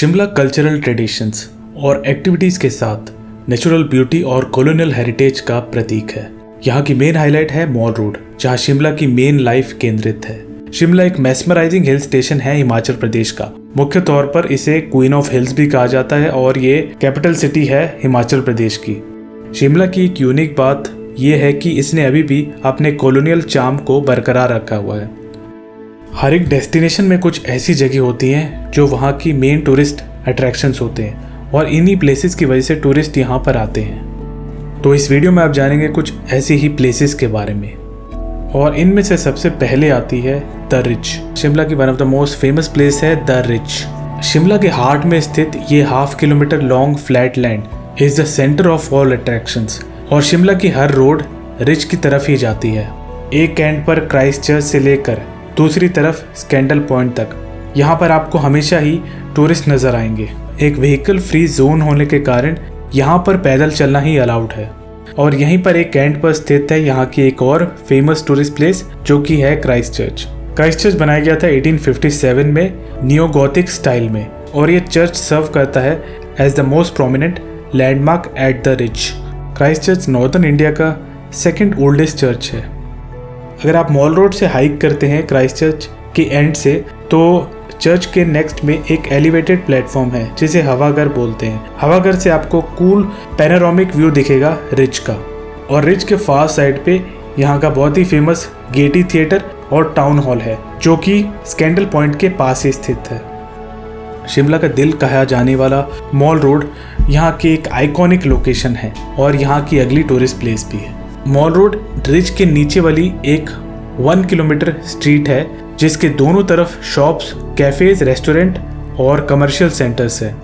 Shimla cultural traditions और activities के साथ नेचुरल ब्यूटी और कॉलोनियल हेरिटेज का प्रतीक है। यहाँ की मेन हाईलाइट है मॉल रोड, जहाँ शिमला की मेन लाइफ केंद्रित है। शिमला एक मेस्मराइजिंग हिल स्टेशन है हिमाचल प्रदेश का। मुख्य तौर पर इसे क्वीन ऑफ हिल्स भी कहा जाता है और ये कैपिटल सिटी है हिमाचल प्रदेश की। शिमला की एक यूनिक बात यह है कि इसने अभी भी अपने कॉलोनियल चार्म को बरकरार रखा हुआ है। हर एक डेस्टिनेशन में कुछ ऐसी जगह होती हैं जो वहाँ की मेन टूरिस्ट अट्रैक्शंस होते हैं और इन्हीं प्लेसेस की वजह से टूरिस्ट यहाँ पर आते हैं। तो इस वीडियो में आप जानेंगे कुछ ऐसी ही प्लेसेस के बारे में, और इनमें से सबसे पहले आती है द रिच। शिमला की one of the most famous place है द रिच। शिमला के हार्ट में स्थित ये 1/2 kilometre long flat land is the centre of all attractions, और शिमला की हर रोड रिच की तरफ ही जाती है। एक एंड पर क्राइस्ट चर्च से लेकर दूसरी तरफ स्कैंडल पॉइंट तक यहाँ पर आपको हमेशा ही टूरिस्ट नजर आएंगे। एक व्हीकल फ्री जोन होने के कारण यहाँ पर पैदल चलना ही अलाउड है। और यहीं पर एक एंड पर स्थित है यहाँ की एक और फेमस टूरिस्ट प्लेस जो कि है क्राइस्ट चर्च। क्राइस्ट चर्च बनाया गया था 1857 में नियो गॉथिक स्टाइल में, और ये चर्च सर्व करता है as the most prominent landmark at the ridge. Christ church northern India का सेकेंड ओल्डेस्ट चर्च है। अगर आप मॉल रोड से हाइक करते हैं क्राइस्ट चर्च के एंड से, तो चर्च के नेक्स्ट में एक एलिवेटेड प्लेटफॉर्म है जिसे हवाघर बोलते हैं। हवाघर से आपको कूल पैनोरामिक व्यू दिखेगा रिच का, और रिच के फार साइड पे यहाँ का बहुत ही फेमस गेटी थिएटर और टाउन हॉल है जो कि स्कैंडल पॉइंट के पास ही स्थित है। शिमला का दिल कहा जाने वाला मॉल रोड यहाँ की एक आइकॉनिक लोकेशन है और यहाँ की अगली टूरिस्ट प्लेस भी है। मॉल रोड रिच के नीचे वाली एक 1 किलोमीटर स्ट्रीट है जिसके दोनों तरफ शॉप्स, कैफेज, रेस्टोरेंट और कमर्शियल सेंटर्स है।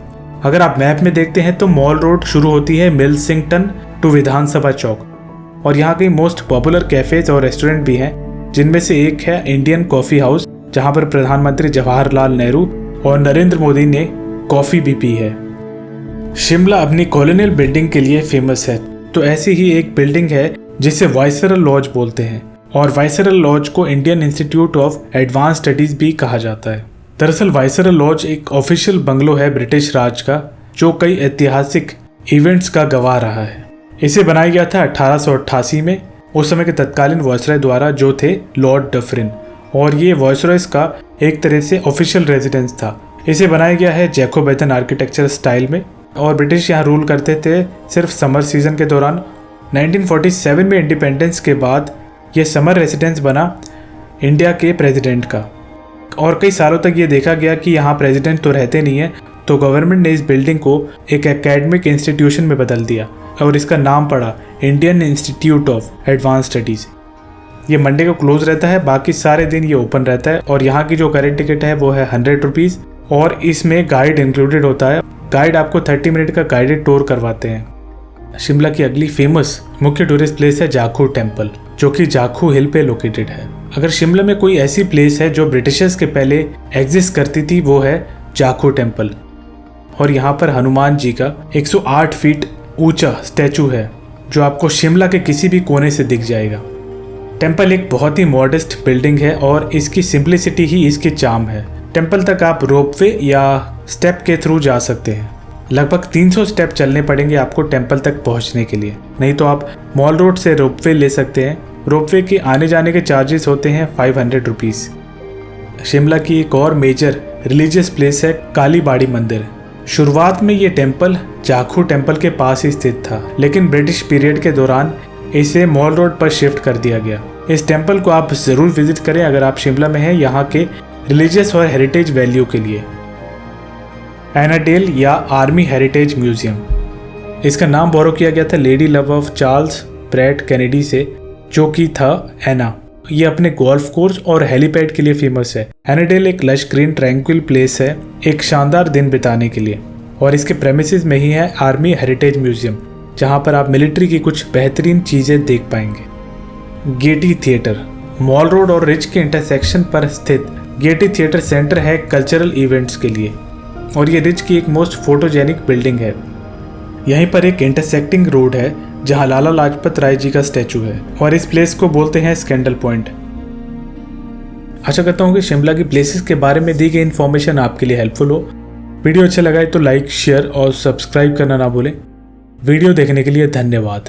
अगर आप मैप में देखते हैं तो मॉल रोड शुरू होती है मिल्सिंगटन टू विधानसभा चौक, और यहाँ कई मोस्ट पॉपुलर कैफेज और रेस्टोरेंट भी हैं, जिनमें से एक है इंडियन कॉफ़ी हाउस, जहाँ पर प्रधानमंत्री जवाहरलाल नेहरू और नरेंद्र मोदी ने कॉफ़ी भी पी है। शिमला अपनी कॉलोनियल बिल्डिंग के लिए फेमस है, तो ऐसी ही एक बिल्डिंग है जिसे वाइसरल लॉज बोलते हैं, और वाइसरल लॉज को Indian institute of advance studies भी कहा जाता है। दरअसल वाइसरल लॉज एक ऑफिशियल बंगलो है ब्रिटिश राज का जो कई ऐतिहासिक इवेंट्स का गवाह रहा है। इसे बनाया गया था 1888 में उस समय के तत्कालीन वाइसरॉय द्वारा जो थे लॉर्ड डफरिन, और ये वाइसरॉयज का एक तरह से ऑफिशियल रेजिडेंस था। इसे बनाया गया है जैकोबैथन आर्किटेक्चर स्टाइल में, और ब्रिटिश यहाँ रूल करते थे सिर्फ समर सीजन के दौरान। 1947 में इंडिपेंडेंस के बाद ये समर रेसिडेंस बना इंडिया के प्रेसिडेंट का, और कई सालों तक ये देखा गया कि यहाँ प्रेसिडेंट तो रहते नहीं है, तो गवर्नमेंट ने इस बिल्डिंग को एक एकेडमिक इंस्टीट्यूशन में बदल दिया और इसका नाम पड़ा Indian institute of advance studies. ये मंडे को क्लोज रहता है, बाकी सारे दिन ये ओपन रहता है, और यहाँ की जो करेंट टिकट है वो है 100 रुपीज़, और इसमें गाइड इंक्लूडेड होता है। गाइड आपको 30 मिनट का गाइडेड टूर करवाते हैं। शिमला की अगली फेमस मुख्य टूरिस्ट प्लेस है जाखू टेम्पल, जो कि जाखू हिल पे लोकेटेड है। अगर शिमला में कोई ऐसी प्लेस है जो ब्रिटिशर्स के पहले एग्जिस्ट करती थी वो है जाखू टेम्पल, और यहाँ पर हनुमान जी का 108 फीट ऊंचा स्टैचू है जो आपको शिमला के किसी भी कोने से दिख जाएगा। टेम्पल एक बहुत ही मॉडेस्ट बिल्डिंग है और इसकी सिंप्लिसिटी ही इसकी चार्म है। टेम्पल तक आप रोपवे या स्टेप के थ्रू जा सकते हैं। लगभग 300 स्टेप चलने पड़ेंगे आपको टेम्पल तक पहुंचने के लिए, नहीं तो आप मॉल रोड से रोपवे ले सकते हैं। रोपवे के आने जाने के चार्जेस होते हैं 500 रुपीज़। शिमला की एक और मेजर रिलीजियस प्लेस है काली बाड़ी मंदिर। शुरुआत में ये टेम्पल जाखू टेम्पल के पास ही स्थित था, लेकिन ब्रिटिश पीरियड के दौरान इसे मॉल रोड पर शिफ्ट कर दिया गया। इस टेम्पल को आप ज़रूर विजिट करें अगर आप शिमला में हैं, यहाँ के रिलीजियस और हेरिटेज वैल्यू के लिए। एनाडेल या आर्मी हेरिटेज म्यूजियम, इसका नाम बोरो किया गया था lady love of Charles brat Kennedy से, जो कि था एना। ये अपने गोल्फ कोर्स और हेलीपैड के लिए फेमस है। एनाडेल एक लश ग्रीन ट्रैंक्विल प्लेस है एक शानदार दिन बिताने के लिए, और इसके प्रेमिसेस में ही है आर्मी हेरिटेज म्यूजियम, जहाँ पर आप मिलिट्री की कुछ बेहतरीन चीज़ें देख पाएंगे। गेटी थिएटर, मॉल रोड और रिच के इंटरसेक्शन पर स्थित गेटी थिएटर सेंटर है कल्चरल इवेंट्स के लिए, और ये रिच की एक मोस्ट फोटोजेनिक बिल्डिंग है। यहीं पर एक इंटरसेक्टिंग रोड है जहां लाला लाजपत राय जी का स्टैचू है, और इस प्लेस को बोलते हैं स्कैंडल पॉइंट। आशा करता हूँ कि शिमला की प्लेसेस के बारे में दी गई इन्फॉर्मेशन आपके लिए हेल्पफुल हो। वीडियो अच्छा लगा है तो लाइक, शेयर और सब्सक्राइब करना ना भूलें। वीडियो देखने के लिए धन्यवाद।